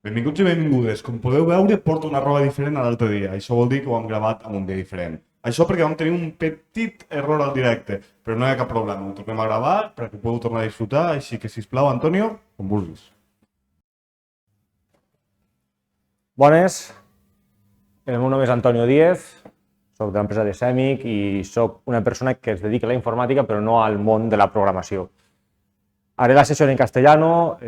Benvinguts i benvingudes. Com podeu veure, porto una roba diferent a l'altre dia. Això vol dir que ho hem gravat en un dia diferent. Això perquè vam tenir un petit error al directe, però no hi ha cap problema. Ho tornem a gravar perquè ho podeu tornar a disfrutar, així que, sisplau, Antonio, com vulguis. Bones, el meu nom és Antonio Díez, soc de l'empresa de Semic i soc una persona que es dedica a la informàtica però no al món de la programació. Haré la sesión en castellano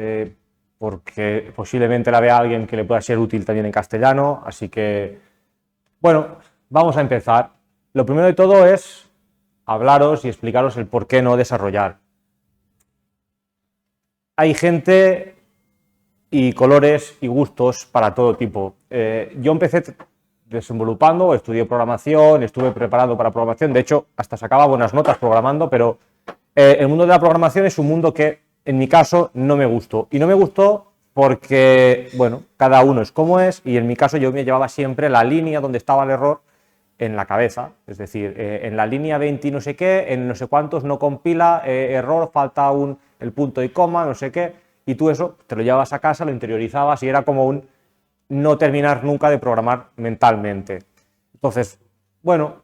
porque posiblemente la vea alguien que le pueda ser útil también en castellano, así que, bueno, vamos a empezar. Lo primero de todo es hablaros y explicaros el por qué no desarrollar. Hay gente y colores y gustos para todo tipo. Yo empecé desenvolupando, estudié programación, estuve preparado para programación, de hecho hasta sacaba buenas notas programando, pero el mundo de la programación es un mundo que en mi caso no me gustó. Y no me gustó porque, bueno, cada uno es como es y en mi caso yo me llevaba siempre la línea donde estaba el error en la cabeza, es decir, en la línea 20 y no sé qué, en no sé cuántos no compila, error, falta el punto y coma, no sé qué, y tú eso te lo llevabas a casa, lo interiorizabas y era como un no terminar nunca de programar mentalmente. Entonces, bueno,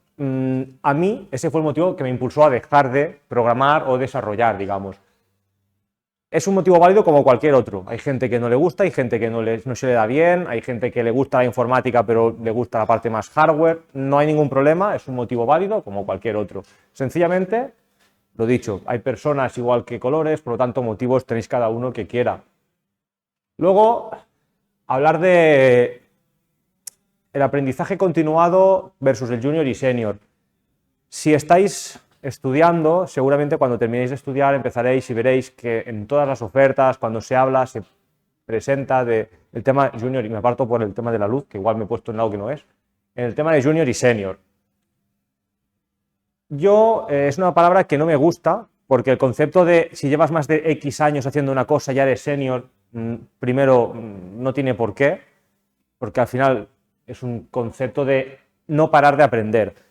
a mí ese fue el motivo que me impulsó a dejar de programar o desarrollar, digamos. Es un motivo válido como cualquier otro. Hay gente que no le gusta, hay gente que no se le da bien, hay gente que le gusta la informática pero le gusta la parte más hardware. No hay ningún problema, es un motivo válido como cualquier otro. Sencillamente, lo dicho, hay personas igual que colores, por lo tanto motivos tenéis cada uno que quiera. Luego, hablar de el aprendizaje continuado versus el junior y senior. Si estáis estudiando, seguramente cuando terminéis de estudiar empezaréis y veréis que en todas las ofertas, cuando se habla, se presenta el tema junior, y me aparto por el tema de la luz, que igual me he puesto en algo que no es, en el tema de junior y senior. Es una palabra que no me gusta, porque el concepto de si llevas más de X años haciendo una cosa ya eres senior, primero no tiene por qué, porque al final es un concepto de no parar de aprender.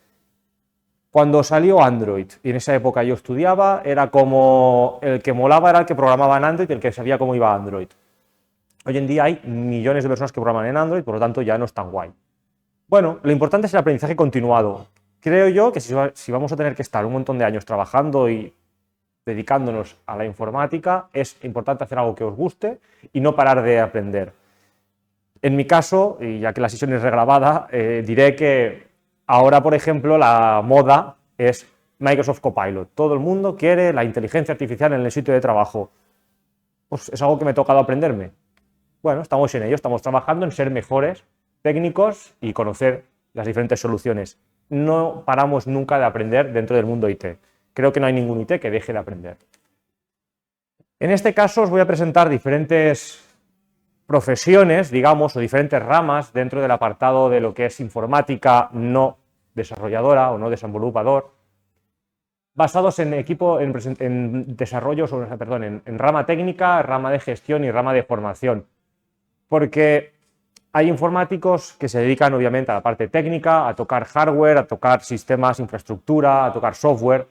Cuando salió Android, y en esa época yo estudiaba, era como el que molaba era el que programaba en Android y el que sabía cómo iba Android. Hoy en día hay millones de personas que programan en Android, por lo tanto ya no es tan guay. Bueno, lo importante es el aprendizaje continuado. Creo yo que si vamos a tener que estar un montón de años trabajando y dedicándonos a la informática, es importante hacer algo que os guste y no parar de aprender. En mi caso, y ya que la sesión es regrabada, diré que ahora, por ejemplo, la moda es Microsoft Copilot. Todo el mundo quiere la inteligencia artificial en el sitio de trabajo. Pues es algo que me ha tocado aprenderme. Bueno, estamos en ello, estamos trabajando en ser mejores técnicos y conocer las diferentes soluciones. No paramos nunca de aprender dentro del mundo IT. Creo que no hay ningún IT que deje de aprender. En este caso os voy a presentar diferentes profesiones, digamos, o diferentes ramas dentro del apartado de lo que es informática no desarrolladora o no desenvolupador, basados en desarrollos, perdón, en rama técnica, rama de gestión y rama de formación. Porque hay informáticos que se dedican obviamente a la parte técnica, a tocar hardware, a tocar sistemas, infraestructura, a tocar software.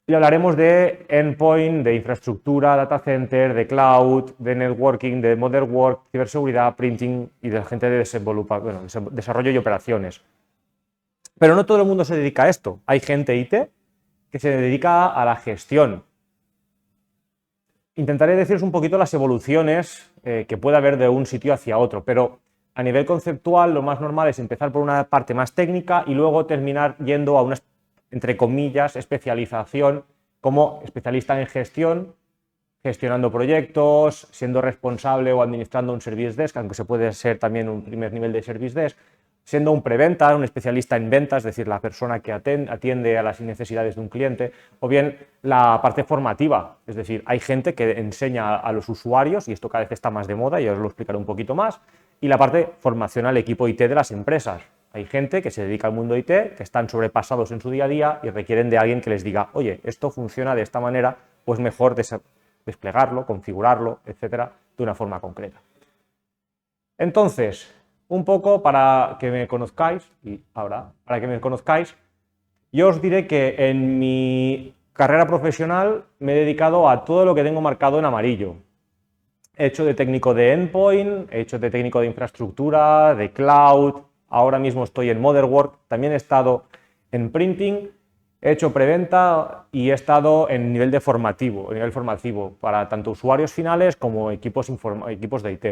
Y hablaremos de endpoint, de infraestructura, data center, de cloud, de networking, de modern work, ciberseguridad, printing y de la gente de desarrollo y operaciones. Pero no todo el mundo se dedica a esto. Hay gente IT que se dedica a la gestión. Intentaré deciros un poquito las evoluciones que puede haber de un sitio hacia otro, pero a nivel conceptual lo más normal es empezar por una parte más técnica y luego terminar yendo a una, entre comillas, especialización como especialista en gestión, gestionando proyectos, siendo responsable o administrando un service desk, aunque se puede ser también un primer nivel de service desk, siendo un preventa, un especialista en ventas, es decir, la persona que atiende a las necesidades de un cliente, o bien la parte formativa, es decir, hay gente que enseña a los usuarios, y esto cada vez está más de moda, y os lo explicaré un poquito más, y la parte formación al equipo IT de las empresas. Hay gente que se dedica al mundo IT, que están sobrepasados en su día a día y requieren de alguien que les diga, oye, esto funciona de esta manera, pues mejor desplegarlo, configurarlo, etcétera, de una forma concreta. Entonces, un poco para que me conozcáis, yo os diré que en mi carrera profesional me he dedicado a todo lo que tengo marcado en amarillo. He hecho de técnico de endpoint, he hecho de técnico de infraestructura, de cloud, ahora mismo estoy en Motherwork, también he estado en printing, he hecho preventa y he estado en nivel formativo para tanto usuarios finales como equipos de IT.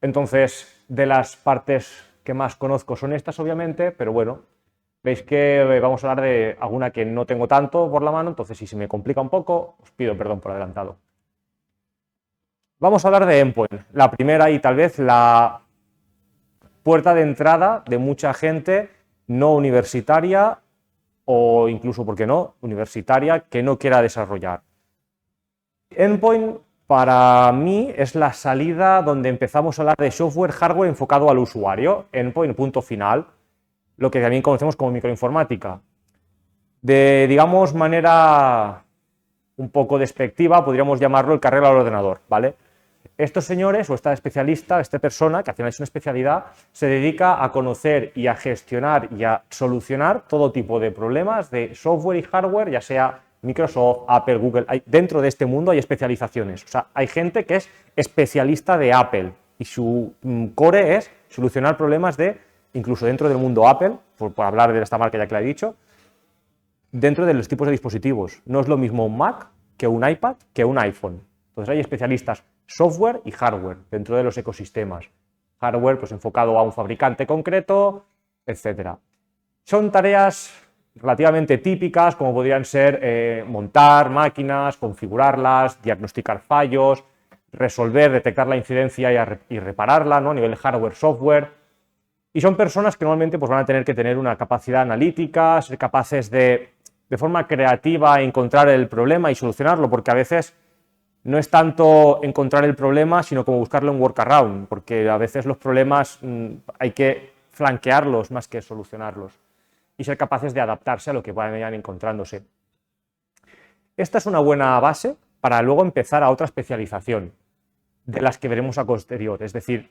Entonces, de las partes que más conozco son estas, obviamente, pero bueno, veis que vamos a hablar de alguna que no tengo tanto por la mano, entonces si se me complica un poco, os pido perdón por adelantado. Vamos a hablar de endpoint, la primera y tal vez la puerta de entrada de mucha gente no universitaria o incluso, ¿por qué no?, universitaria que no quiera desarrollar. Endpoint para mí es la salida donde empezamos a hablar de software, hardware enfocado al usuario. Endpoint, punto final, lo que también conocemos como microinformática. De, digamos, manera un poco despectiva, podríamos llamarlo el carrera al ordenador, ¿vale? Estos señores o esta especialista, esta persona, que al final es una especialidad, se dedica a conocer y a gestionar y a solucionar todo tipo de problemas de software y hardware, ya sea Microsoft, Apple, Google. Dentro de este mundo hay especializaciones. O sea, hay gente que es especialista de Apple y su core es solucionar problemas de, incluso dentro del mundo Apple, por hablar de esta marca ya que la he dicho, dentro de los tipos de dispositivos. No es lo mismo un Mac que un iPad que un iPhone. Entonces hay especialistas software y hardware dentro de los ecosistemas. Hardware pues enfocado a un fabricante concreto, etc. Son tareas relativamente típicas como podrían ser montar máquinas, configurarlas, diagnosticar fallos, resolver, detectar la incidencia y repararla, ¿no?, a nivel hardware, software. Y son personas que normalmente pues, van a tener que tener una capacidad analítica, ser capaces de forma creativa encontrar el problema y solucionarlo, porque a veces no es tanto encontrar el problema, sino como buscarle un workaround, porque a veces los problemas hay que flanquearlos más que solucionarlos y ser capaces de adaptarse a lo que vayan encontrándose. Esta es una buena base para luego empezar a otra especialización, de las que veremos a posterior, es decir,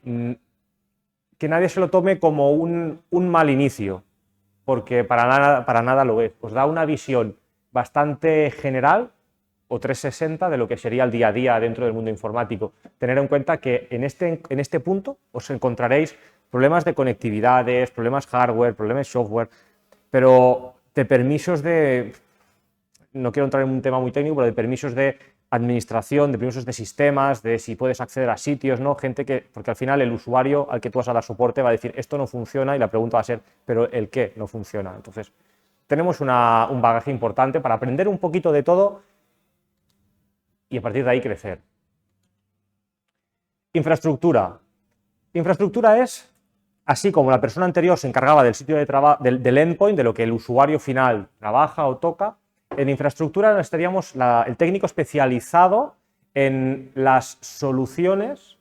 que nadie se lo tome como un mal inicio, porque para nada lo es. Os da una visión bastante general o 360 de lo que sería el día a día dentro del mundo informático. Tener en cuenta que en este punto os encontraréis problemas de conectividades, problemas hardware, problemas software, pero de permisos de, no quiero entrar en un tema muy técnico, pero de permisos de administración, de permisos de sistemas, de si puedes acceder a sitios, ¿no? Gente que, porque al final el usuario al que tú vas a dar soporte va a decir esto no funciona y la pregunta va a ser, pero ¿el qué no funciona? Entonces, tenemos un bagaje importante para aprender un poquito de todo y a partir de ahí crecer. Infraestructura. Infraestructura es, así como la persona anterior se encargaba del sitio de trabajo, del endpoint, de lo que el usuario final trabaja o toca, en infraestructura estaríamos el técnico especializado en las soluciones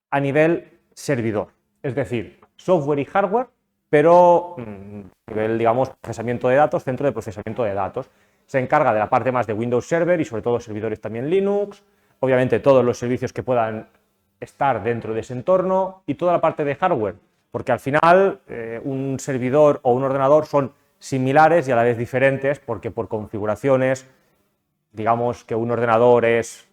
a nivel servidor, es decir, software y hardware, pero a nivel, digamos, procesamiento de datos, centro de procesamiento de datos. Se encarga de la parte más de Windows Server y sobre todo servidores también Linux, obviamente todos los servicios que puedan estar dentro de ese entorno y toda la parte de hardware, porque al final un servidor o un ordenador son similares y a la vez diferentes, porque por configuraciones, digamos que un ordenador es,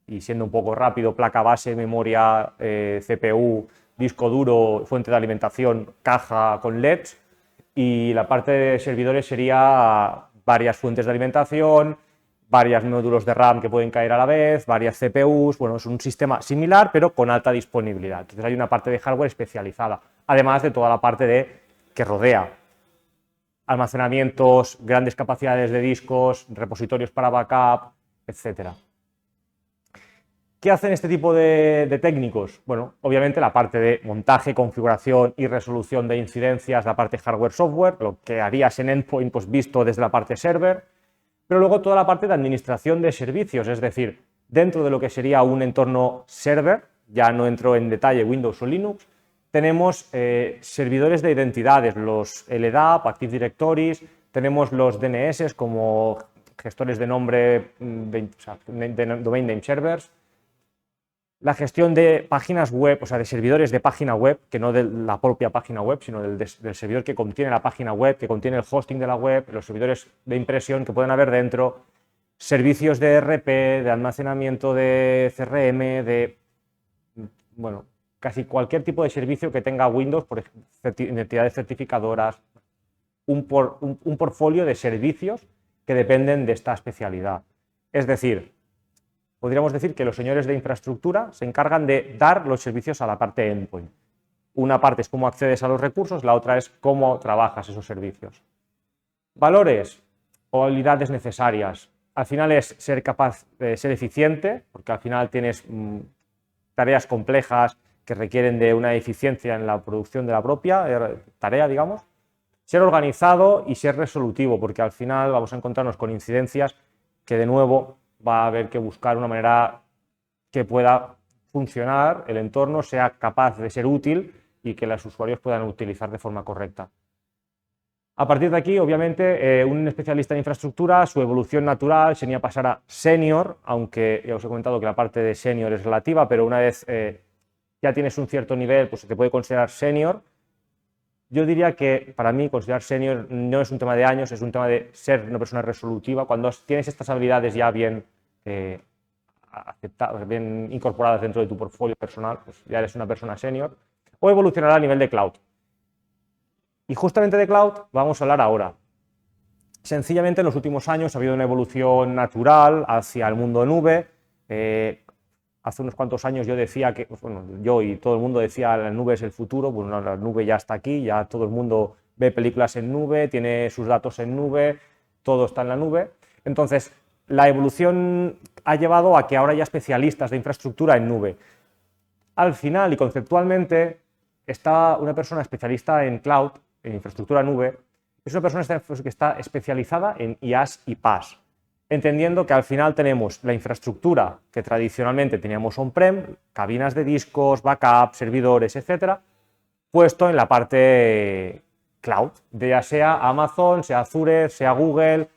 y siendo un poco rápido, placa base, memoria, CPU, disco duro, fuente de alimentación, caja con LEDs, y la parte de servidores sería varias fuentes de alimentación, varios módulos de RAM que pueden caer a la vez, varias CPUs, bueno, es un sistema similar pero con alta disponibilidad. Entonces hay una parte de hardware especializada, además de toda la parte que rodea almacenamientos, grandes capacidades de discos, repositorios para backup, etc. ¿Qué hacen este tipo de técnicos? Bueno, obviamente la parte de montaje, configuración y resolución de incidencias, la parte hardware-software, lo que harías en endpoint pues, visto desde la parte server, pero luego toda la parte de administración de servicios, es decir, dentro de lo que sería un entorno server, ya no entro en detalle Windows o Linux, tenemos servidores de identidades, los LDAP, Active Directories, tenemos los DNS como gestores de nombre, Domain Name Servers, la gestión de páginas web, o sea, de servidores de página web, que no de la propia página web, sino del servidor que contiene la página web, que contiene el hosting de la web, los servidores de impresión que pueden haber dentro, servicios de ERP, de almacenamiento de CRM, de, bueno, casi cualquier tipo de servicio que tenga Windows, por ejemplo, entidades certificadoras, un portfolio de servicios que dependen de esta especialidad. Es decir, podríamos decir que los señores de infraestructura se encargan de dar los servicios a la parte endpoint. Una parte es cómo accedes a los recursos, la otra es cómo trabajas esos servicios. Valores o habilidades necesarias. Al final es ser capaz de ser eficiente, porque al final tienes tareas complejas que requieren de una eficiencia en la producción de la propia tarea, digamos. Ser organizado y ser resolutivo, porque al final vamos a encontrarnos con incidencias que de nuevo va a haber que buscar una manera que pueda funcionar, el entorno sea capaz de ser útil y que los usuarios puedan utilizar de forma correcta. A partir de aquí, obviamente, un especialista en infraestructura, su evolución natural sería pasar a senior, aunque ya os he comentado que la parte de senior es relativa, pero una vez ya tienes un cierto nivel, pues se te puede considerar senior. Yo diría que para mí considerar senior no es un tema de años, es un tema de ser una persona resolutiva. Cuando tienes estas habilidades ya bien aceptadas, bien incorporadas dentro de tu portfolio personal, pues ya eres una persona senior. O evolucionar a nivel de cloud. Y justamente de cloud vamos a hablar ahora. Sencillamente en los últimos años ha habido una evolución natural hacia el mundo nube. Hace unos cuantos años yo decía que, bueno, yo y todo el mundo decía la nube es el futuro. Bueno, la nube ya está aquí, ya todo el mundo ve películas en nube, tiene sus datos en nube, todo está en la nube. Entonces, la evolución ha llevado a que ahora haya especialistas de infraestructura en nube. Al final y conceptualmente, está una persona especialista en cloud, en infraestructura nube, es una persona que está especializada en IaaS y PaaS, entendiendo que al final tenemos la infraestructura que tradicionalmente teníamos on-prem, cabinas de discos, backup, servidores, etcétera, puesto en la parte cloud, ya sea Amazon, sea Azure, sea Google.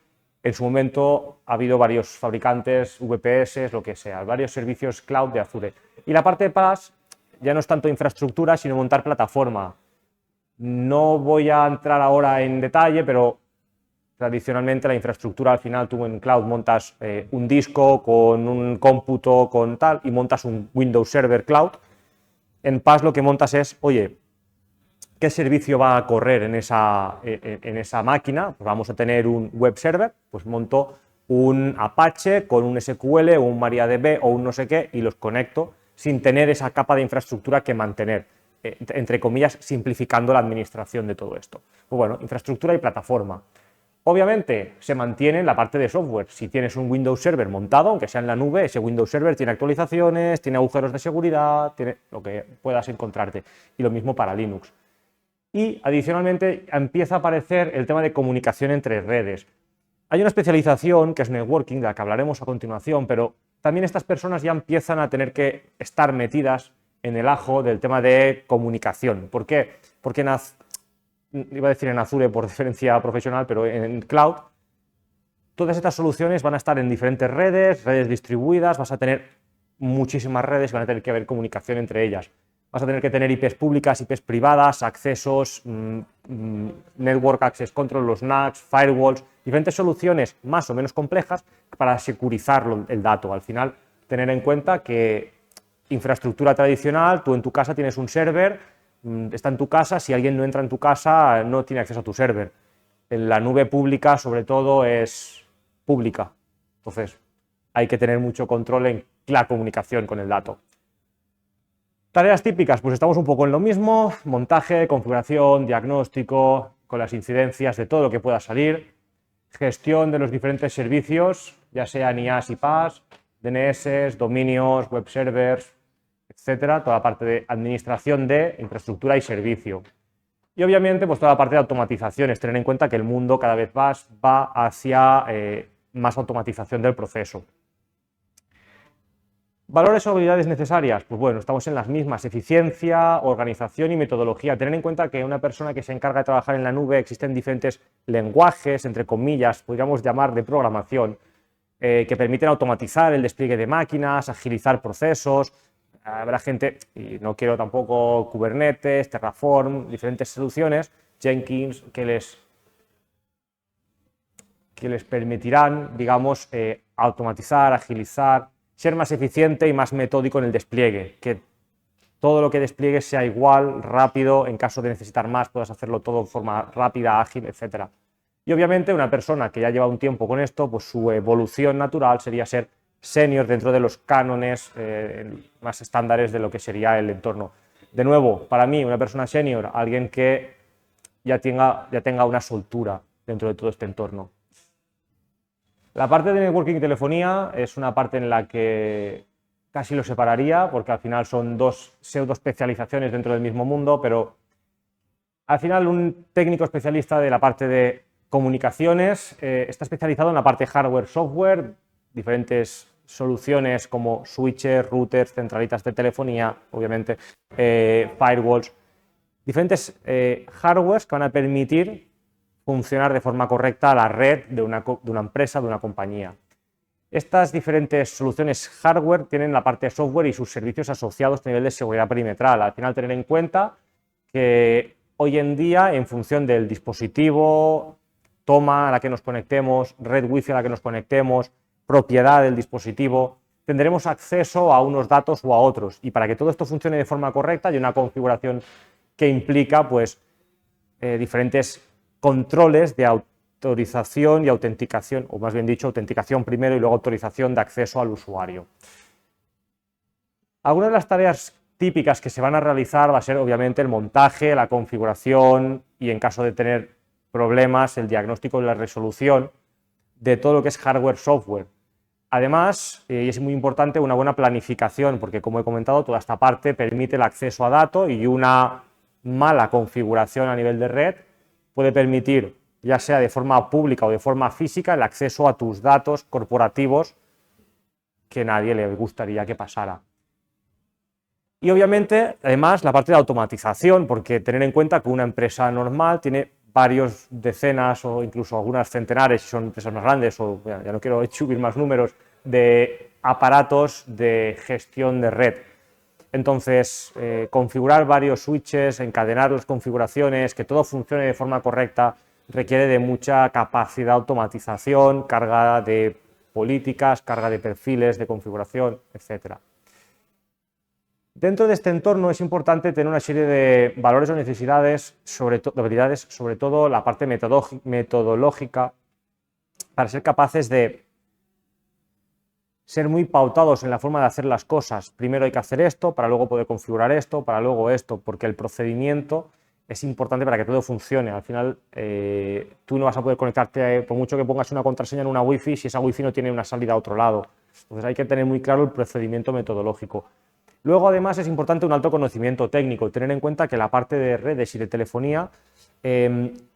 En su momento ha habido varios fabricantes, VPS, lo que sea, varios servicios cloud de Azure. Y la parte de PaaS ya no es tanto infraestructura, sino montar plataforma. No voy a entrar ahora en detalle, pero tradicionalmente la infraestructura al final tú en cloud montas un disco con un cómputo, con tal, y montas un Windows Server Cloud. En PaaS lo que montas es, oye, ¿qué servicio va a correr en esa máquina? Pues vamos a tener un web server, pues monto un Apache con un SQL o un MariaDB o un no sé qué y los conecto sin tener esa capa de infraestructura que mantener, entre comillas, simplificando la administración de todo esto. Pues bueno, infraestructura y plataforma. Obviamente se mantiene la parte de software. Si tienes un Windows Server montado, aunque sea en la nube, ese Windows Server tiene actualizaciones, tiene agujeros de seguridad, tiene lo que puedas encontrarte. Y lo mismo para Linux. Y adicionalmente empieza a aparecer el tema de comunicación entre redes. Hay una especialización que es networking, de la que hablaremos a continuación, pero también estas personas ya empiezan a tener que estar metidas en el ajo del tema de comunicación. ¿Por qué? Porque iba a decir en Azure por diferencia profesional, pero en cloud, todas estas soluciones van a estar en diferentes redes distribuidas, vas a tener muchísimas redes, van a tener que haber comunicación entre ellas. Vas a tener que tener IPs públicas, IPs privadas, accesos, Network Access Control, los NACs, firewalls, diferentes soluciones más o menos complejas para securizar el dato. Al final, tener en cuenta que infraestructura tradicional, tú en tu casa tienes un server, está en tu casa, si alguien no entra en tu casa no tiene acceso a tu server. En la nube pública, sobre todo, es pública. Entonces, hay que tener mucho control en la comunicación con el dato. Tareas típicas, pues estamos un poco en lo mismo, montaje, configuración, diagnóstico, con las incidencias de todo lo que pueda salir, gestión de los diferentes servicios, ya sean IaaS y PaaS, DNS, dominios, web servers, etcétera, toda la parte de administración de infraestructura y servicio. Y obviamente, pues toda la parte de automatizaciones, tener en cuenta que el mundo cada vez más va hacia más automatización del proceso. ¿Valores o habilidades necesarias? Pues bueno, estamos en las mismas, eficiencia, organización y metodología. Tener en cuenta que una persona que se encarga de trabajar en la nube existen diferentes lenguajes, entre comillas, podríamos llamar de programación, que permiten automatizar el despliegue de máquinas, agilizar procesos. Habrá gente, y no quiero tampoco Kubernetes, Terraform, diferentes soluciones, Jenkins, que les que les permitirán, digamos, automatizar, agilizar, ser más eficiente y más metódico en el despliegue, que todo lo que despliegues sea igual, rápido, en caso de necesitar más puedas hacerlo todo de forma rápida, ágil, etc. Y obviamente una persona que ya lleva un tiempo con esto, pues su evolución natural sería ser senior dentro de los cánones más estándares de lo que sería el entorno. De nuevo, para mí, una persona senior, alguien que ya tenga una soltura dentro de todo este entorno. La parte de networking y telefonía es una parte en la que casi lo separaría, porque al final son dos pseudo especializaciones dentro del mismo mundo, pero al final un técnico especialista de la parte de comunicaciones está especializado en la parte hardware, software, diferentes soluciones como switches, routers, centralitas de telefonía, obviamente, firewalls, diferentes hardwares que van a permitir funcionar de forma correcta la red de una empresa, de una compañía. Estas diferentes soluciones hardware tienen la parte de software y sus servicios asociados a nivel de seguridad perimetral. Al final, tener en cuenta que hoy en día, en función del dispositivo, toma a la que nos conectemos, red wifi a la que nos conectemos, propiedad del dispositivo, tendremos acceso a unos datos o a otros. Y para que todo esto funcione de forma correcta, hay una configuración que implica pues, diferentes controles de autorización y autenticación, o más bien dicho, autenticación primero y luego autorización de acceso al usuario. Algunas de las tareas típicas que se van a realizar va a ser obviamente el montaje, la configuración y en caso de tener problemas, el diagnóstico y la resolución de todo lo que es hardware, software. Además, y es muy importante, una buena planificación, porque como he comentado, toda esta parte permite el acceso a datos y una mala configuración a nivel de red puede permitir, ya sea de forma pública o de forma física, el acceso a tus datos corporativos que nadie le gustaría que pasara. Y obviamente, además, la parte de automatización, porque tener en cuenta que una empresa normal tiene varios decenas o incluso algunas centenares, si son empresas más grandes, o ya no quiero subir más números, de aparatos de gestión de red. Entonces, configurar varios switches, encadenar las configuraciones, que todo funcione de forma correcta, requiere de mucha capacidad de automatización, carga de políticas, carga de perfiles de configuración, etc. Dentro de este entorno es importante tener una serie de valores o necesidades, habilidades, sobre todo la parte metodológica, para ser capaces de ser muy pautados en la forma de hacer las cosas. Primero hay que hacer esto, para luego poder configurar esto, para luego esto, porque el procedimiento es importante para que todo funcione. Al final, tú no vas a poder conectarte, por mucho que pongas una contraseña en una wifi, si esa wifi no tiene una salida a otro lado. Entonces hay que tener muy claro el procedimiento metodológico. Luego, además, es importante un alto conocimiento técnico, tener en cuenta que la parte de redes y de telefonía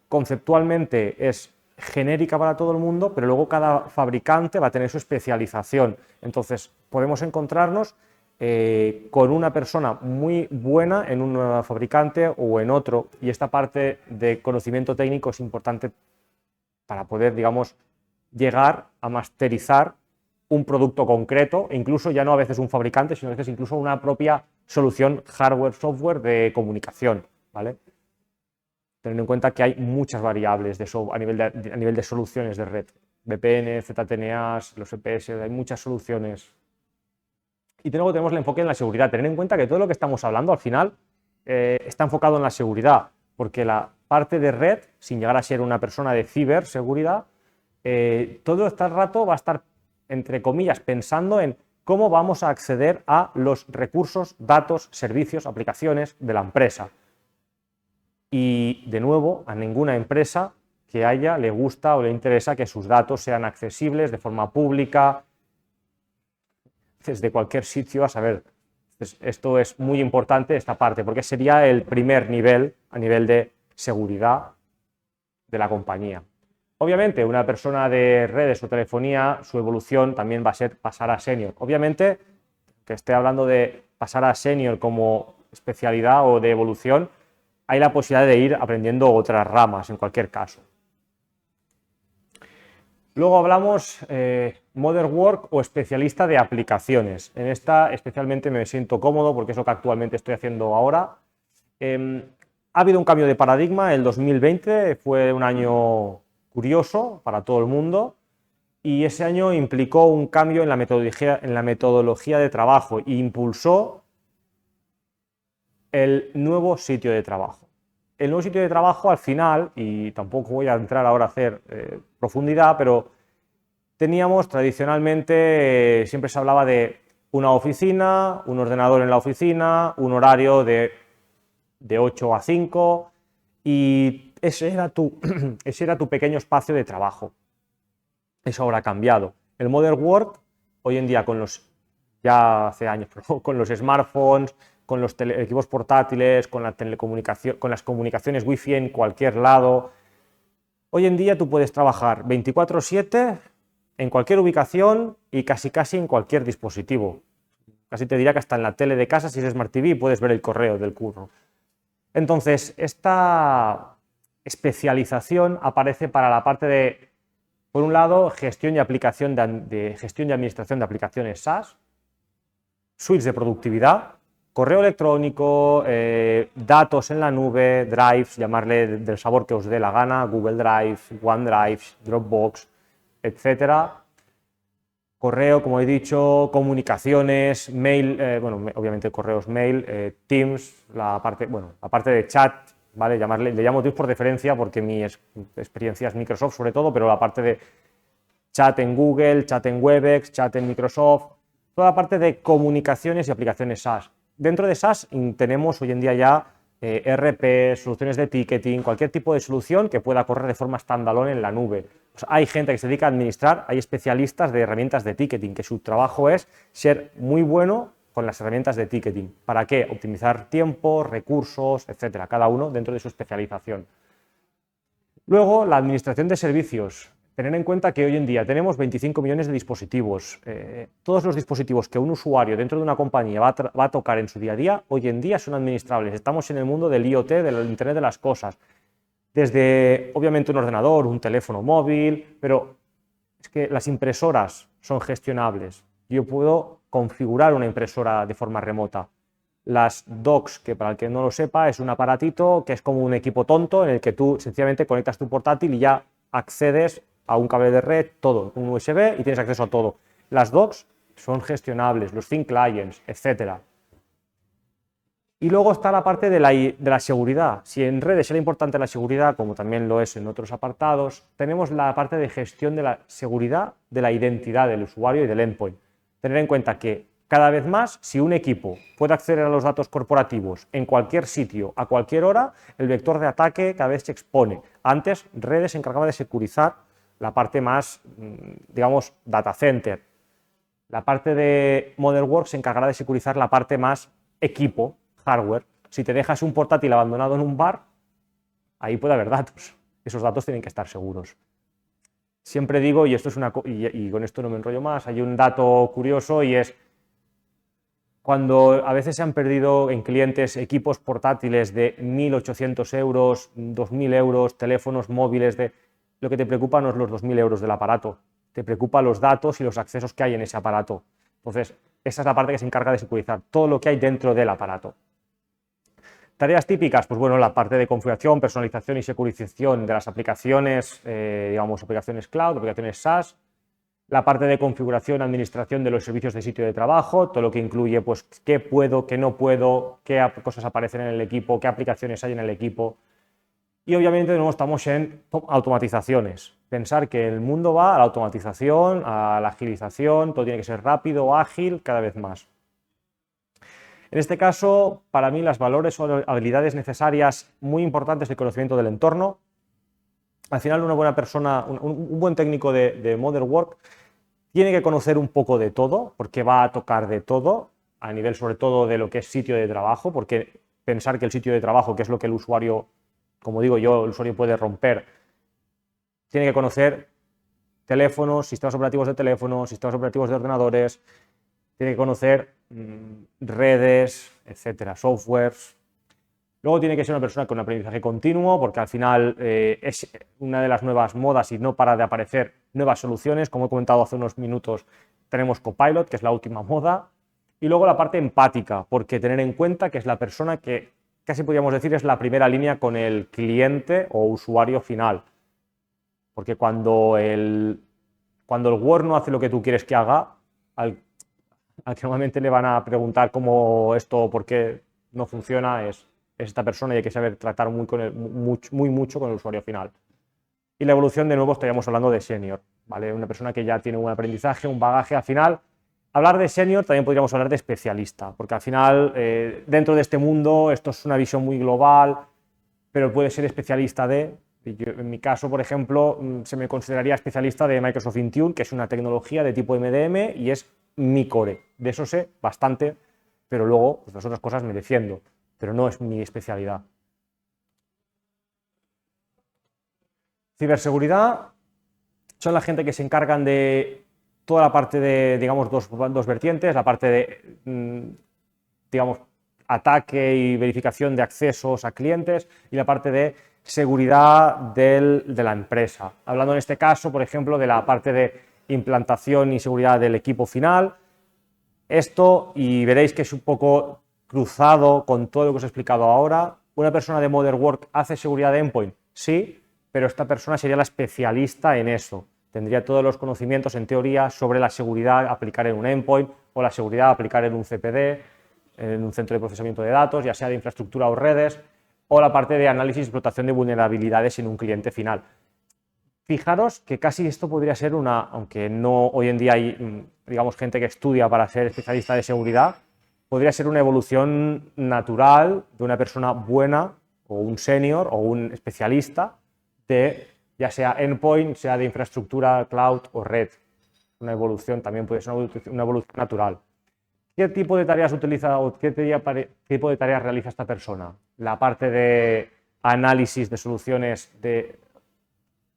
conceptualmente es genérica para todo el mundo, pero luego cada fabricante va a tener su especialización. Entonces, podemos encontrarnos con una persona muy buena en un fabricante o en otro, y esta parte de conocimiento técnico es importante para poder, digamos, llegar a masterizar un producto concreto, e incluso ya no a veces un fabricante, sino a veces incluso una propia solución hardware, software de comunicación, ¿vale? Teniendo en cuenta que hay muchas variables a nivel de soluciones de red, VPN, ZTNAs, los EPS, hay muchas soluciones. Y luego tenemos el enfoque en la seguridad, tener en cuenta que todo lo que estamos hablando al final está enfocado en la seguridad, porque la parte de red, sin llegar a ser una persona de ciberseguridad, todo este rato va a estar, entre comillas, pensando en cómo vamos a acceder a los recursos, datos, servicios, aplicaciones de la empresa. Y, de nuevo, a ninguna empresa que le gusta o le interesa que sus datos sean accesibles de forma pública, desde cualquier sitio, a saber. Esto es muy importante, esta parte, porque sería el primer nivel a nivel de seguridad de la compañía. Obviamente, una persona de redes o telefonía, su evolución también va a ser pasar a senior. Obviamente, que esté hablando de pasar a senior como especialidad o de evolución, hay la posibilidad de ir aprendiendo otras ramas en cualquier caso. Luego hablamos Modern Work o especialista de aplicaciones. En esta especialmente me siento cómodo porque es lo que actualmente estoy haciendo ahora. Ha habido un cambio de paradigma. El 2020 fue un año curioso para todo el mundo y ese año implicó un cambio en la metodología de trabajo e impulsó el nuevo sitio de trabajo. El nuevo sitio de trabajo al final, y tampoco voy a entrar ahora a hacer profundidad, pero teníamos tradicionalmente, siempre se hablaba de una oficina, un ordenador en la oficina, un horario de 8 a 5 y ese era tu pequeño espacio de trabajo. Eso ahora ha cambiado. El Modern Work, hoy en día ya hace años, pero con los smartphones, con los equipos portátiles, con la telecomunicación, con las comunicaciones wifi en cualquier lado, hoy en día tú puedes trabajar 24/7 en cualquier ubicación y casi en cualquier dispositivo. Casi te diría que hasta en la tele de casa, si es Smart TV, puedes ver el correo del curro. Entonces, esta especialización aparece para la parte de, por un lado, gestión y gestión y administración de aplicaciones SaaS, suites de productividad, correo electrónico, datos en la nube, drives, llamarle del sabor que os dé la gana, Google Drive, OneDrive, Dropbox, etcétera. Correo, como he dicho, comunicaciones, mail, obviamente correos, mail, Teams, la parte de chat, ¿vale? Le llamo Teams por deferencia porque mi experiencia es Microsoft sobre todo, pero la parte de chat en Google, chat en Webex, chat en Microsoft, toda la parte de comunicaciones y aplicaciones SaaS. Dentro de SaaS tenemos hoy en día ya ERP, soluciones de ticketing, cualquier tipo de solución que pueda correr de forma standalone en la nube. Pues hay gente que se dedica a administrar, hay especialistas de herramientas de ticketing, que su trabajo es ser muy bueno con las herramientas de ticketing. ¿Para qué? Optimizar tiempo, recursos, etcétera, cada uno dentro de su especialización. Luego, la administración de servicios. Tener en cuenta que hoy en día tenemos 25 millones de dispositivos. Todos los dispositivos que un usuario dentro de una compañía va a tocar en su día a día, hoy en día son administrables. Estamos en el mundo del IoT, del Internet de las cosas. Desde, obviamente, un ordenador, un teléfono móvil, pero es que las impresoras son gestionables. Yo puedo configurar una impresora de forma remota. Las docks, que para el que no lo sepa, es un aparatito que es como un equipo tonto en el que tú sencillamente conectas tu portátil y ya accedes a un cable de red, todo, un USB y tienes acceso a todo. Las docks son gestionables, los thin clients, etcétera. Y luego está la parte de la seguridad. Si en redes era importante la seguridad, como también lo es en otros apartados, tenemos la parte de gestión de la seguridad de la identidad del usuario y del endpoint. Tener en cuenta que cada vez más, si un equipo puede acceder a los datos corporativos en cualquier sitio, a cualquier hora, el vector de ataque cada vez se expone. Antes, redes se encargaba de securizar la parte más, digamos, data center. La parte de Modern Work se encargará de securizar la parte más equipo, hardware. Si te dejas un portátil abandonado en un bar, ahí puede haber datos. Esos datos tienen que estar seguros. Siempre digo, y esto es y con esto no me enrollo más, hay un dato curioso y es cuando a veces se han perdido en clientes equipos portátiles de 1.800 euros, 2.000 euros, teléfonos móviles lo que te preocupa no es los 2.000 euros del aparato, te preocupa los datos y los accesos que hay en ese aparato. Entonces, esa es la parte que se encarga de securizar todo lo que hay dentro del aparato. Tareas típicas, pues bueno, la parte de configuración, personalización y securización de las aplicaciones, digamos, aplicaciones cloud, aplicaciones SaaS. La parte de configuración, administración de los servicios de sitio de trabajo, todo lo que incluye, pues, qué puedo, qué no puedo, qué cosas aparecen en el equipo, qué aplicaciones hay en el equipo. Y obviamente de nuevo estamos en automatizaciones. Pensar que el mundo va a la automatización, a la agilización, todo tiene que ser rápido, ágil, cada vez más. En este caso, para mí, los valores o habilidades necesarias muy importantes del conocimiento del entorno. Al final, una buena persona, un buen técnico de Modern Work tiene que conocer un poco de todo, porque va a tocar de todo, a nivel sobre todo de lo que es sitio de trabajo, porque pensar que el sitio de trabajo, que es lo que el usuario, como digo yo, el usuario puede romper, tiene que conocer teléfonos, sistemas operativos de teléfonos, sistemas operativos de ordenadores, tiene que conocer redes, etcétera, softwares. Luego tiene que ser una persona con un aprendizaje continuo, porque al final es una de las nuevas modas y no para de aparecer nuevas soluciones. Como he comentado hace unos minutos, tenemos Copilot, que es la última moda. Y luego la parte empática, porque tener en cuenta que es la persona que casi podríamos decir es la primera línea con el cliente o usuario final. porque cuando el Word no hace lo que tú quieres que haga, al que normalmente le van a preguntar cómo esto, por qué no funciona, es esta persona y hay que saber tratar muy mucho con el usuario final. Y la evolución, de nuevo, estaríamos hablando de senior, ¿vale? Una persona que ya tiene un aprendizaje, un bagaje. Al final, hablar de senior también podríamos hablar de especialista, porque al final, dentro de este mundo, esto es una visión muy global, pero puede ser especialista de... en mi caso, por ejemplo, se me consideraría especialista de Microsoft Intune, que es una tecnología de tipo MDM y es mi core. De eso sé bastante, pero luego pues, las otras cosas me defiendo, pero no es mi especialidad. Ciberseguridad son la gente que se encargan de toda la parte de, digamos, dos vertientes, la parte de, digamos, ataque y verificación de accesos a clientes y la parte de seguridad de la empresa. Hablando en este caso, por ejemplo, de la parte de implantación y seguridad del equipo final. Esto, y veréis que es un poco cruzado con todo lo que os he explicado ahora. ¿Una persona de Modern Work hace seguridad de endpoint? Sí, pero esta persona sería la especialista en eso. Tendría todos los conocimientos, en teoría, sobre la seguridad a aplicar en un endpoint o la seguridad a aplicar en un CPD, en un centro de procesamiento de datos, ya sea de infraestructura o redes, o la parte de análisis y explotación de vulnerabilidades en un cliente final. Fijaros que casi esto podría ser aunque no hoy en día hay, digamos, gente que estudia para ser especialista de seguridad, podría ser una evolución natural de una persona buena o un senior o un especialista de ya sea endpoint, sea de infraestructura, cloud o red. Una evolución también puede ser una evolución natural. ¿Qué tipo de tareas utiliza o qué tipo de tareas realiza esta persona? La parte de análisis de soluciones de,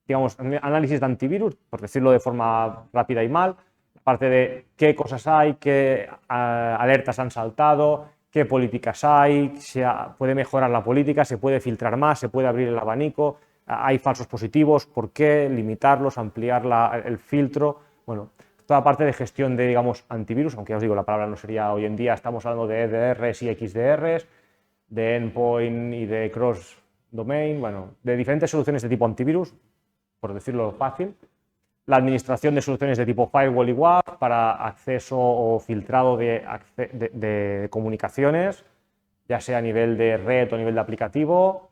digamos, análisis de antivirus, por decirlo de forma rápida y mal, la parte de qué cosas hay, qué alertas han saltado, qué políticas hay, se puede mejorar la política, se puede filtrar más, se puede abrir el abanico, hay falsos positivos, por qué limitarlos, ampliar el filtro, bueno, toda la parte de gestión de, digamos, antivirus, aunque ya os digo, la palabra no sería hoy en día, estamos hablando de EDRs y XDRs, de endpoint y de cross domain, bueno, de diferentes soluciones de tipo antivirus, por decirlo fácil, la administración de soluciones de tipo firewall y WAF para acceso o filtrado de comunicaciones, ya sea a nivel de red o a nivel de aplicativo,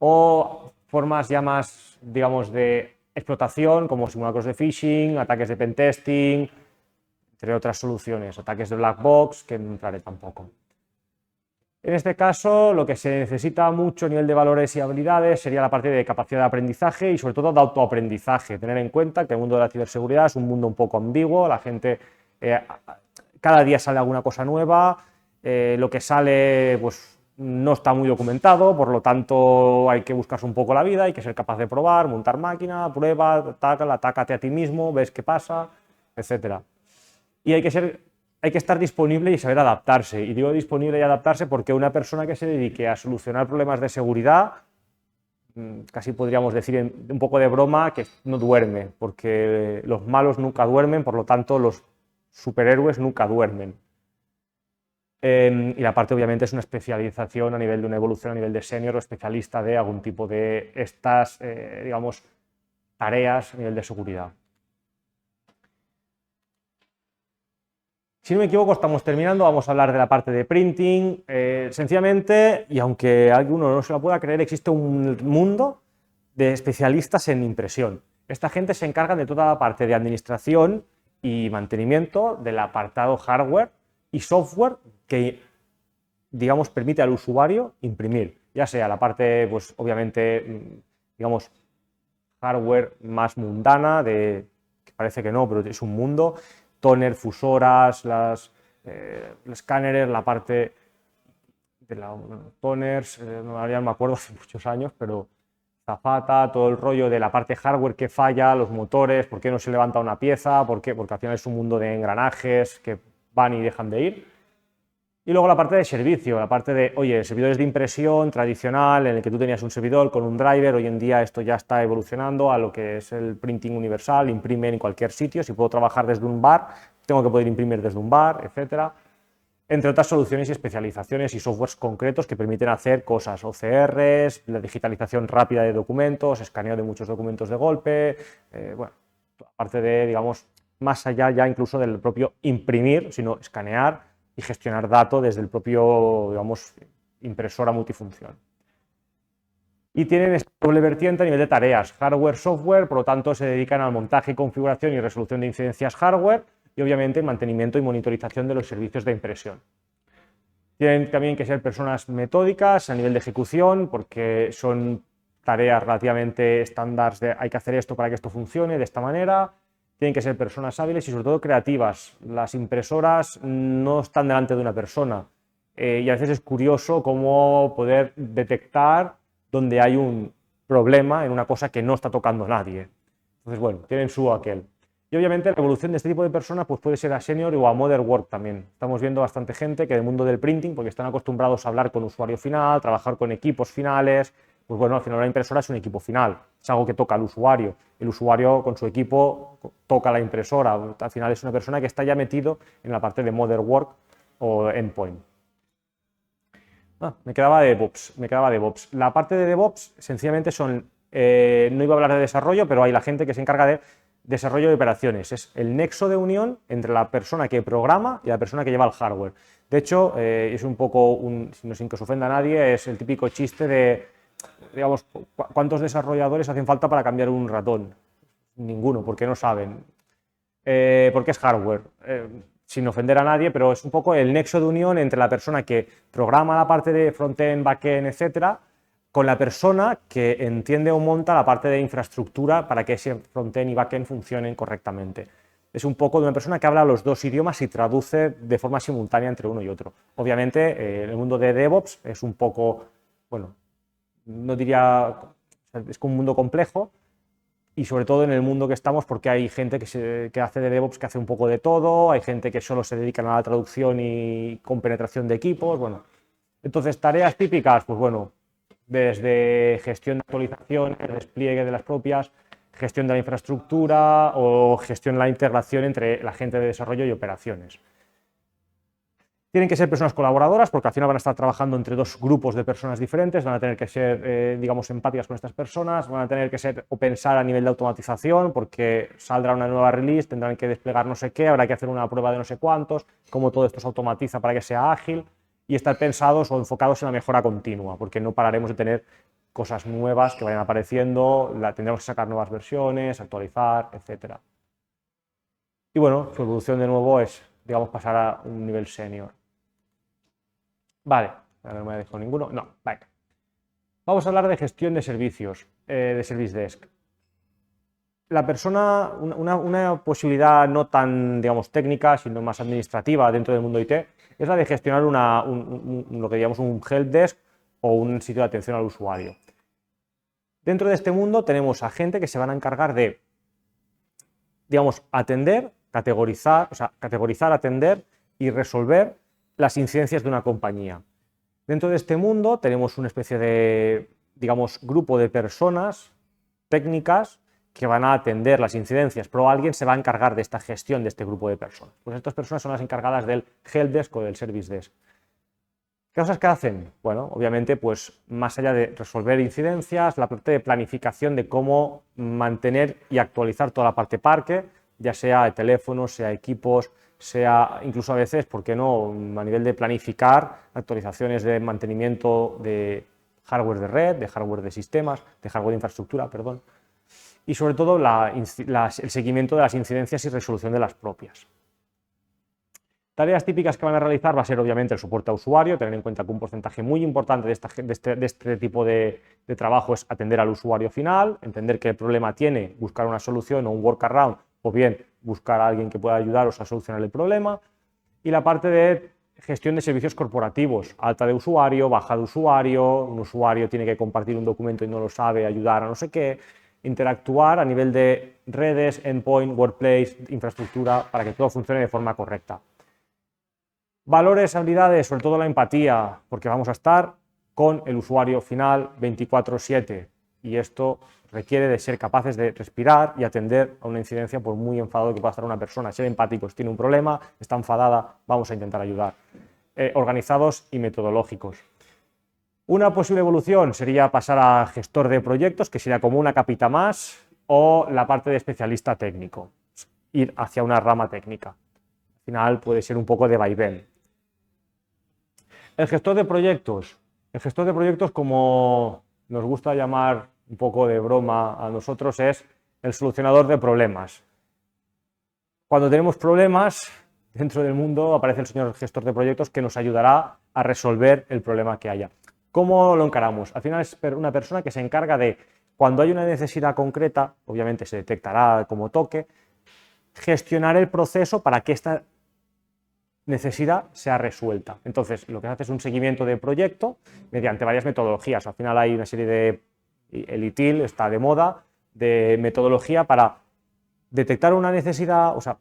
o formas ya más, digamos, de explotación, como simulacros de phishing, ataques de pentesting, entre otras soluciones, ataques de black box, que no entraré tampoco. En este caso, lo que se necesita mucho a nivel de valores y habilidades sería la parte de capacidad de aprendizaje y sobre todo de autoaprendizaje. Tener en cuenta que el mundo de la ciberseguridad es un mundo un poco ambiguo, la gente cada día sale alguna cosa nueva, lo que sale pues no está muy documentado, por lo tanto hay que buscarse un poco la vida, hay que ser capaz de probar, montar máquina, prueba, atácate a ti mismo, ves qué pasa, etcétera. Y hay que estar disponible y saber adaptarse. Y digo disponible y adaptarse porque una persona que se dedique a solucionar problemas de seguridad, casi podríamos decir un poco de broma, que no duerme, porque los malos nunca duermen, por lo tanto los superhéroes nunca duermen. Y la parte obviamente es una especialización a nivel de una evolución a nivel de senior o especialista de algún tipo de estas, digamos, tareas a nivel de seguridad. Si no me equivoco, estamos terminando, vamos a hablar de la parte de printing. Sencillamente, y aunque alguno no se lo pueda creer, existe un mundo de especialistas en impresión. Esta gente se encarga de toda la parte de administración y mantenimiento del apartado hardware y software que, digamos, permite al usuario imprimir, ya sea la parte, pues obviamente, digamos, hardware más mundana, que parece que no, pero es un mundo, toner, fusoras, los escáneres, la parte de los toners, no me acuerdo hace muchos años, pero zapata, todo el rollo de la parte hardware que falla, los motores, por qué no se levanta una pieza, por qué, porque al final es un mundo de engranajes que van y dejan de ir. Y luego la parte de servicio, la parte de, oye, servidores de impresión tradicional, en el que tú tenías un servidor con un driver, hoy en día esto ya está evolucionando a lo que es el printing universal, imprime en cualquier sitio, si puedo trabajar desde un bar, tengo que poder imprimir desde un bar, etc. entre otras soluciones y especializaciones y softwares concretos que permiten hacer cosas, OCRs, la digitalización rápida de documentos, escaneo de muchos documentos de golpe, bueno, aparte de, digamos, más allá ya incluso del propio imprimir, sino escanear y gestionar datos desde el propio, digamos, impresora multifunción. Y tienen esta doble vertiente a nivel de tareas, hardware, software, por lo tanto se dedican al montaje, configuración y resolución de incidencias hardware y obviamente el mantenimiento y monitorización de los servicios de impresión. Tienen también que ser personas metódicas a nivel de ejecución porque son tareas relativamente estándares de hay que hacer esto para que esto funcione de esta manera. Tienen que ser personas hábiles y sobre todo creativas. Las impresoras no están delante de una persona y a veces es curioso cómo poder detectar donde hay un problema en una cosa que no está tocando nadie. Entonces, bueno, tienen su aquel. Y obviamente la evolución de este tipo de personas pues puede ser a senior o a modern work también. Estamos viendo bastante gente que del mundo del printing, porque están acostumbrados a hablar con usuario final, trabajar con equipos finales, pues bueno, al final la impresora es un equipo final, es algo que toca al usuario. El usuario con su equipo toca la impresora, al final es una persona que está ya metido en la parte de modern work o endpoint. Me quedaba DevOps. La parte de DevOps sencillamente son, no iba a hablar de desarrollo, pero hay la gente que se encarga de desarrollo de operaciones. Es el nexo de unión entre la persona que programa y la persona que lleva el hardware. De hecho, es un poco, sin que os ofenda a nadie, es el típico chiste de, digamos, ¿cuántos desarrolladores hacen falta para cambiar un ratón? Ninguno, porque no saben. Porque es hardware. Sin ofender a nadie, pero es un poco el nexo de unión entre la persona que programa la parte de frontend, backend, etcétera, con la persona que entiende o monta la parte de infraestructura para que ese frontend y backend funcionen correctamente. Es un poco de una persona que habla los dos idiomas y traduce de forma simultánea entre uno y otro. Obviamente, en el mundo de DevOps es un poco, bueno, no diría, es como un mundo complejo, y sobre todo en el mundo que estamos porque hay gente que hace de DevOps que hace un poco de todo, hay gente que solo se dedica a la traducción y con penetración de equipos, bueno. Entonces, tareas típicas, pues bueno, desde gestión de actualización, el despliegue de las propias, gestión de la infraestructura o gestión de la integración entre la gente de desarrollo y operaciones. Tienen que ser personas colaboradoras porque al final van a estar trabajando entre dos grupos de personas diferentes, van a tener que ser, digamos, empáticas con estas personas, van a tener que ser o pensar a nivel de automatización porque saldrá una nueva release, tendrán que desplegar no sé qué, habrá que hacer una prueba de no sé cuántos, cómo todo esto se automatiza para que sea ágil y estar pensados o enfocados en la mejora continua porque no pararemos de tener cosas nuevas que vayan apareciendo, tendremos que sacar nuevas versiones, actualizar, etc. Y bueno, su evolución de nuevo es, digamos, pasar a un nivel senior. Vale, no me dejo ninguno. No, vale. Vamos a hablar de gestión de servicios, de Service Desk. La persona, una posibilidad no tan, digamos, técnica, sino más administrativa dentro del mundo IT, es la de gestionar lo que digamos un helpdesk o un sitio de atención al usuario. Dentro de este mundo tenemos a gente que se van a encargar de, digamos, atender, categorizar, atender y resolver las incidencias de una compañía. Dentro de este mundo tenemos una especie de, digamos, grupo de personas técnicas que van a atender las incidencias, pero alguien se va a encargar de esta gestión de este grupo de personas. Pues estas personas son las encargadas del helpdesk o del service desk. ¿Qué cosas que hacen? Bueno, obviamente, pues más allá de resolver incidencias, la parte de planificación de cómo mantener y actualizar toda la parte parque, ya sea de teléfonos, sea equipos, sea incluso a veces, ¿por qué no?, a nivel de planificar actualizaciones de mantenimiento de hardware de red, de hardware de sistemas, de hardware de infraestructura, perdón, y sobre todo el seguimiento de las incidencias y resolución de las propias. Tareas típicas que van a realizar va a ser obviamente el soporte a usuario, tener en cuenta que un porcentaje muy importante de este tipo de trabajo es atender al usuario final, entender qué problema tiene, buscar una solución o un workaround, o bien buscar a alguien que pueda ayudaros a solucionar el problema. Y la parte de gestión de servicios corporativos, alta de usuario, baja de usuario, un usuario tiene que compartir un documento y no lo sabe, ayudar a no sé qué, interactuar a nivel de redes, endpoint, workplace, infraestructura, para que todo funcione de forma correcta. Valores, habilidades, sobre todo la empatía, porque vamos a estar con el usuario final 24/7 y esto requiere de ser capaces de respirar y atender a una incidencia por muy enfadado que pueda estar una persona, ser empáticos, tiene un problema, está enfadada, vamos a intentar ayudar. organizados y metodológicos. Una posible evolución sería pasar a gestor de proyectos, que sería como una capita más, o la parte de especialista técnico, ir hacia una rama técnica. Al final puede ser un poco de vaivén. El gestor de proyectos, como nos gusta llamar un poco de broma a nosotros, es el solucionador de problemas. Cuando tenemos problemas dentro del mundo aparece el señor gestor de proyectos que nos ayudará a resolver el problema que haya. ¿Cómo lo encaramos? Al final es una persona que se encarga de, cuando hay una necesidad concreta, obviamente se detectará como toque, gestionar el proceso para que esta necesidad sea resuelta. Entonces, lo que hace es un seguimiento de proyecto mediante varias metodologías. Al final hay una serie de, el ITIL está de moda, de metodología para detectar una necesidad, o sea,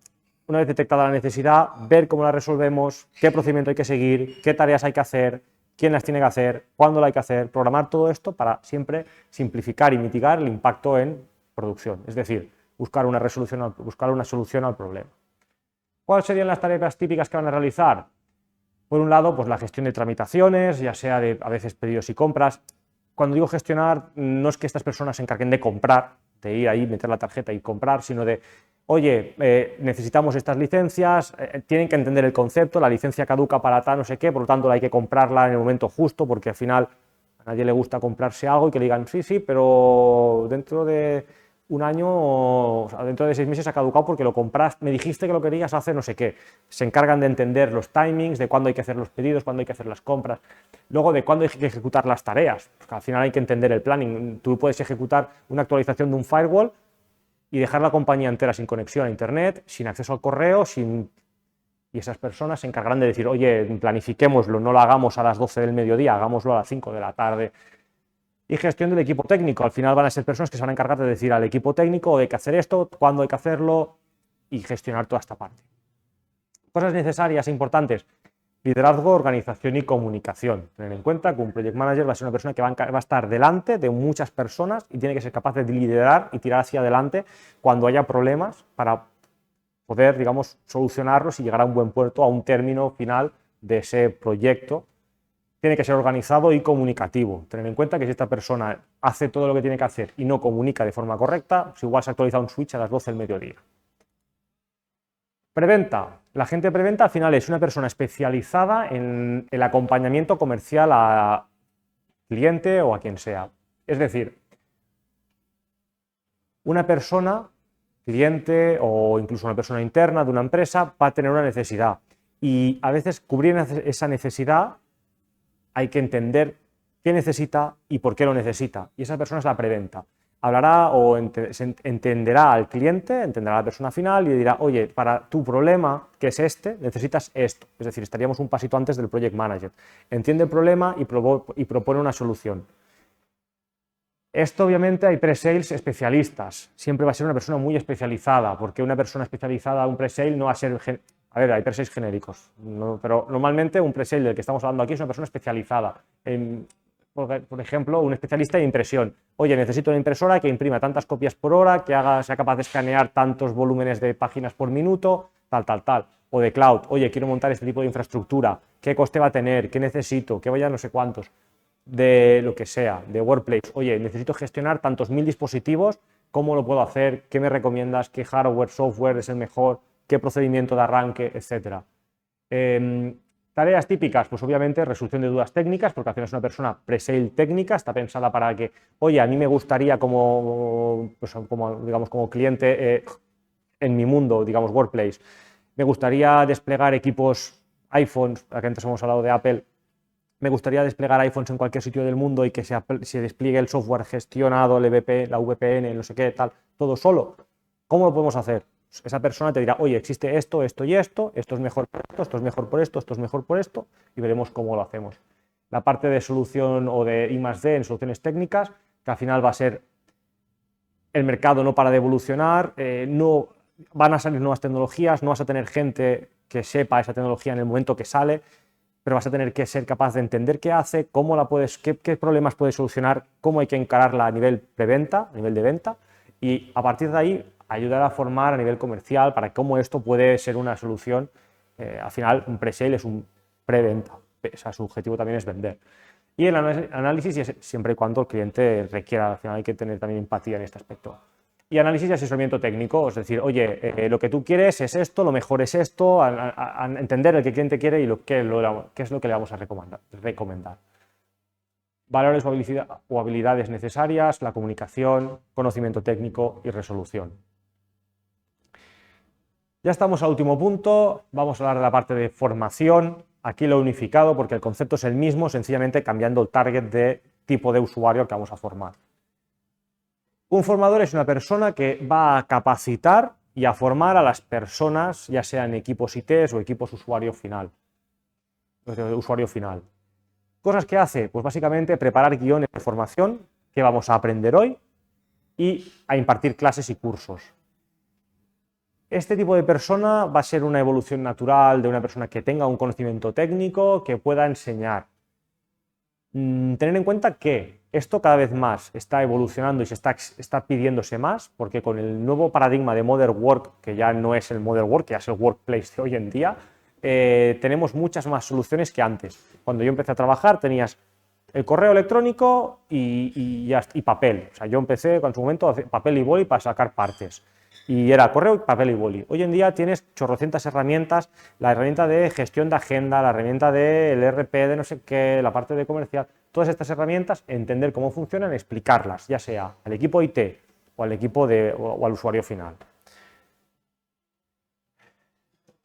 una vez detectada la necesidad, ver cómo la resolvemos, qué procedimiento hay que seguir, qué tareas hay que hacer, quién las tiene que hacer, cuándo la hay que hacer, programar todo esto para siempre simplificar y mitigar el impacto en producción. Es decir, buscar una solución al problema. ¿Cuáles serían las tareas típicas que van a realizar? Por un lado, pues la gestión de tramitaciones, ya sea de a veces pedidos y compras. Cuando digo gestionar, no es que estas personas se encarguen de comprar, de ir ahí, meter la tarjeta y comprar, sino de, oye, necesitamos estas licencias, tienen que entender el concepto, la licencia caduca para tal, no sé qué, por lo tanto hay que comprarla en el momento justo, porque al final a nadie le gusta comprarse algo y que le digan, sí, sí, pero dentro de un año, o sea, dentro de 6 meses ha caducado porque lo compraste, me dijiste que lo querías hacer no sé qué. Se encargan de entender los timings, de cuándo hay que hacer los pedidos, cuándo hay que hacer las compras, luego de cuándo hay que ejecutar las tareas, porque al final hay que entender el planning. Tú puedes ejecutar una actualización de un firewall y dejar la compañía entera sin conexión a internet, sin acceso al correo, y esas personas se encargarán de decir, oye, planifiquémoslo, no lo hagamos a las 12 del mediodía, hagámoslo a las 5 de la tarde. Y gestión del equipo técnico. Al final van a ser personas que se van a encargar de decir al equipo técnico hay que hacer esto, cuándo hay que hacerlo y gestionar toda esta parte. Cosas necesarias e importantes. Liderazgo, organización y comunicación. Tener en cuenta que un project manager va a ser una persona que va a estar delante de muchas personas y tiene que ser capaz de liderar y tirar hacia adelante cuando haya problemas para poder, digamos, solucionarlos y llegar a un buen puerto, a un término final de ese proyecto. Tiene que ser organizado y comunicativo. Tener en cuenta que si esta persona hace todo lo que tiene que hacer y no comunica de forma correcta, pues igual se ha actualizado un switch a las 12 del mediodía. Preventa. La gente de preventa al final es una persona especializada en el acompañamiento comercial a cliente o a quien sea. Es decir, una persona, cliente o incluso una persona interna de una empresa va a tener una necesidad y a veces cubrir esa necesidad hay que entender qué necesita y por qué lo necesita. Y esa persona es la preventa. Hablará o entenderá al cliente, entenderá a la persona final y dirá, oye, para tu problema, que es este, necesitas esto. Es decir, estaríamos un pasito antes del project manager. Entiende el problema y propone una solución. Esto obviamente hay pre-sales especialistas. Siempre va a ser una persona muy especializada, porque una persona especializada, un pre-sale no va a ser... A ver, hay pre-sales genéricos, ¿no? Pero normalmente un pre-sale del que estamos hablando aquí es una persona especializada. Por ejemplo, un especialista de impresión. Oye, necesito una impresora que imprima tantas copias por hora, que sea capaz de escanear tantos volúmenes de páginas por minuto, tal. O de cloud. Oye, quiero montar este tipo de infraestructura. ¿Qué coste va a tener? ¿Qué necesito? ¿Qué vaya no sé cuántos? De lo que sea, de Workplace. Oye, necesito gestionar tantos 1000 dispositivos. ¿Cómo lo puedo hacer? ¿Qué me recomiendas? ¿Qué hardware, software es el mejor? ¿Qué procedimiento de arranque? Etcétera. Tareas típicas, pues obviamente resolución de dudas técnicas, porque al final es una persona pre-sale técnica, está pensada para que, oye, a mí me gustaría digamos, como cliente en mi mundo, digamos, Workplace, me gustaría desplegar equipos iPhones, que antes hemos hablado de Apple, me gustaría desplegar iPhones en cualquier sitio del mundo y que se despliegue el software gestionado, el EVP, la VPN, no sé qué, tal, todo solo. ¿Cómo lo podemos hacer? Esa persona te dirá, oye, existe esto, esto y esto es mejor por esto, esto es mejor por esto, esto es mejor por esto, y veremos cómo lo hacemos. La parte de solución o de I+D en soluciones técnicas, que al final va a ser, el mercado no para de evolucionar, no van a salir nuevas tecnologías, no vas a tener gente que sepa esa tecnología en el momento que sale, pero vas a tener que ser capaz de entender qué hace, cómo la puedes, qué problemas puedes solucionar, cómo hay que encararla a nivel preventa, a nivel de venta, y a partir de ahí ayudar a formar a nivel comercial para cómo esto puede ser una solución. Al final, un pre-sale es un preventa, o sea, su objetivo también es vender. Y el análisis es siempre y cuando el cliente requiera, al final hay que tener también empatía en este aspecto. Y análisis y asesoramiento técnico, es decir, oye, lo que tú quieres es esto, lo mejor es esto, a entender el que el cliente quiere y qué es lo que le vamos a recomendar. Valores o habilidades necesarias, la comunicación, conocimiento técnico y resolución. Ya estamos al último punto, vamos a hablar de la parte de formación. Aquí lo he unificado porque el concepto es el mismo, sencillamente cambiando el target de tipo de usuario al que vamos a formar. Un formador es una persona que va a capacitar y a formar a las personas, ya sean equipos ITs o equipos usuario final. Cosas que hace, pues básicamente preparar guiones de formación que vamos a aprender hoy y a impartir clases y cursos. Este tipo de persona va a ser una evolución natural de una persona que tenga un conocimiento técnico, que pueda enseñar. Tener en cuenta que esto cada vez más está evolucionando y se está pidiéndose más, porque con el nuevo paradigma de Modern Work, que ya no es el Modern Work, que ya es el Workplace de hoy en día, tenemos muchas más soluciones que antes. Cuando yo empecé a trabajar tenías el correo electrónico y papel. O sea, yo empecé en su momento a hacer papel y boli para sacar partes. Y era correo, papel y boli. Hoy en día tienes chorrocientas herramientas, la herramienta de gestión de agenda, la herramienta del ERP de no sé qué, la parte de comercial, todas estas herramientas, entender cómo funcionan, explicarlas, ya sea al equipo IT o al equipo o al usuario final.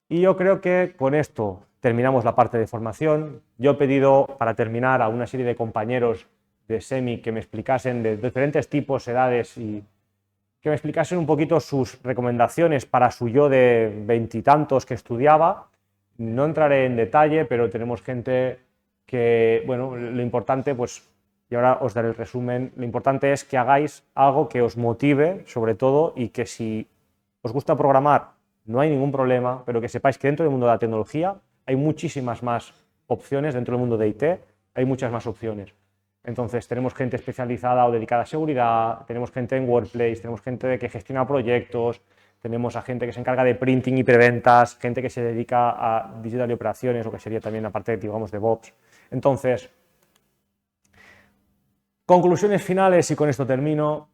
Y yo creo que con esto terminamos la parte de formación. Yo he pedido para terminar a una serie de compañeros de SEMI que me explicasen de diferentes tipos, edades y que me explicasen un poquito sus recomendaciones para su yo de veintitantos que estudiaba. No entraré en detalle, pero tenemos gente que, bueno, lo importante, pues, y ahora os daré el resumen, lo importante es que hagáis algo que os motive, sobre todo, y que si os gusta programar, no hay ningún problema, pero que sepáis que dentro del mundo de la tecnología hay muchísimas más opciones, dentro del mundo de IT hay muchas más opciones. Entonces tenemos gente especializada o dedicada a seguridad, tenemos gente en Workplace, tenemos gente que gestiona proyectos, tenemos a gente que se encarga de printing y preventas, gente que se dedica a digital y operaciones, o que sería también la parte, digamos, de DevOps. Entonces, conclusiones finales y con esto termino.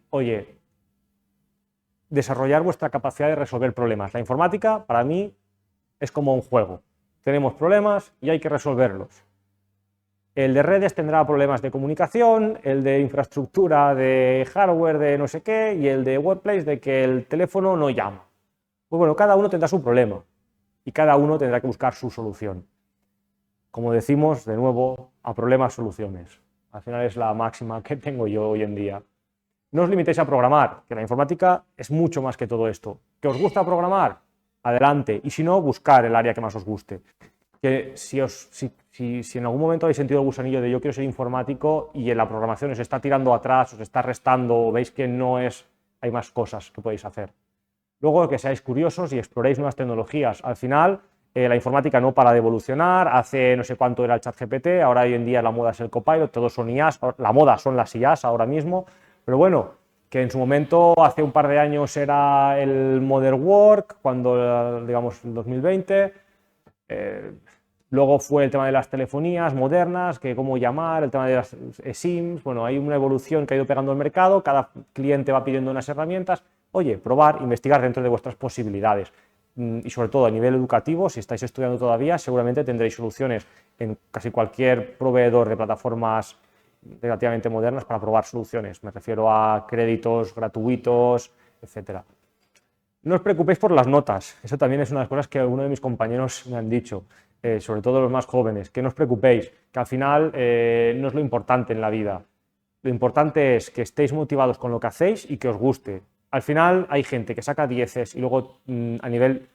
Oye, desarrollar vuestra capacidad de resolver problemas. La informática, para mí, es como un juego. Tenemos problemas y hay que resolverlos. El de redes tendrá problemas de comunicación, el de infraestructura, de hardware, de no sé qué, y el de Workplace de que el teléfono no llama. Pues bueno, cada uno tendrá su problema y cada uno tendrá que buscar su solución. Como decimos, de nuevo, a problemas, soluciones. Al final es la máxima que tengo yo hoy en día. No os limitéis a programar, que la informática es mucho más que todo esto. ¿Que os gusta programar? Adelante. Y si no, buscar el área que más os guste. Que si en algún momento habéis sentido el gusanillo de yo quiero ser informático y en la programación os está tirando atrás, os está restando, o veis que no es, hay más cosas que podéis hacer. Luego, que seáis curiosos y exploréis nuevas tecnologías. Al final, la informática no para de evolucionar. Hace no sé cuánto era el ChatGPT, ahora hoy en día la moda es el Copilot, todos son IAs, la moda son las IAs ahora mismo. Pero bueno, que en su momento, hace un par de años, era el Modern Work, cuando, digamos, el 2020. Luego fue el tema de las telefonías modernas, que cómo llamar, el tema de las SIMs. Bueno, hay una evolución que ha ido pegando el mercado, cada cliente va pidiendo unas herramientas. Oye, probar, investigar dentro de vuestras posibilidades. Y sobre todo a nivel educativo, si estáis estudiando todavía, seguramente tendréis soluciones en casi cualquier proveedor de plataformas relativamente modernas para probar soluciones. Me refiero a créditos gratuitos, etcétera. No os preocupéis por las notas, eso también es una de las cosas que algunos de mis compañeros me han dicho, sobre todo los más jóvenes, que no os preocupéis, que al final no es lo importante en la vida. Lo importante es que estéis motivados con lo que hacéis y que os guste. Al final hay gente que saca 10 y luego a nivel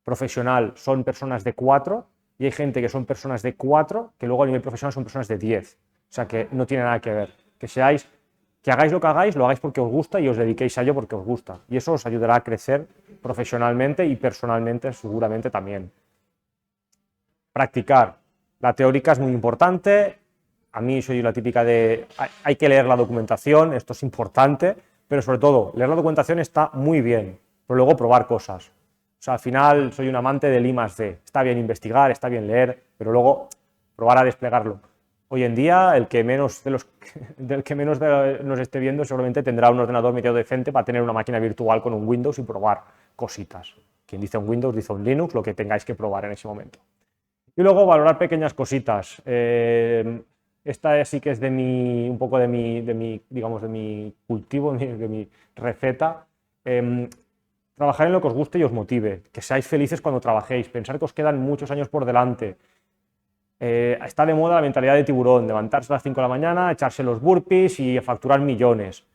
profesional son personas de 4 y hay gente que son personas de 4 que luego a nivel profesional son personas de 10. O sea que no tiene nada que ver. Que hagáis lo que hagáis, lo hagáis porque os gusta y os dediquéis a ello porque os gusta. Y eso os ayudará a crecer profesionalmente y personalmente seguramente también. Practicar. La teórica es muy importante. A mí soy la típica de hay que leer la documentación, esto es importante, pero sobre todo leer la documentación está muy bien, pero luego probar cosas. O sea, al final soy un amante del I+D. Está bien investigar, está bien leer, pero luego probar a desplegarlo. Hoy en día, el que menos nos esté viendo seguramente tendrá un ordenador medio decente para tener una máquina virtual con un Windows y probar cositas. Quien dice un Windows, dice un Linux, lo que tengáis que probar en ese momento. Y luego valorar pequeñas cositas. Esta sí que es un poco de mi cultivo, de mi receta. Trabajar en lo que os guste y os motive, que seáis felices cuando trabajéis, pensar que os quedan muchos años por delante. Está de moda la mentalidad de tiburón, levantarse a las 5 de la mañana, echarse los burpees y facturar millones.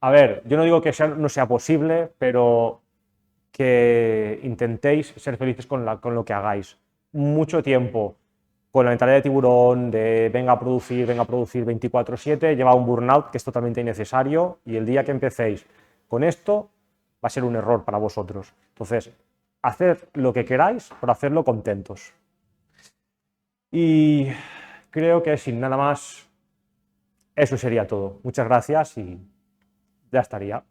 A ver, yo no digo que no sea posible, pero que intentéis ser felices con lo que hagáis. Mucho tiempo con la mentalidad de tiburón, de venga a producir 24/7, lleva a un burnout que es totalmente innecesario, y el día que empecéis con esto va a ser un error para vosotros. Entonces, haced lo que queráis, pero hacedlo contentos. Y creo que sin nada más, eso sería todo. Muchas gracias y ya estaría.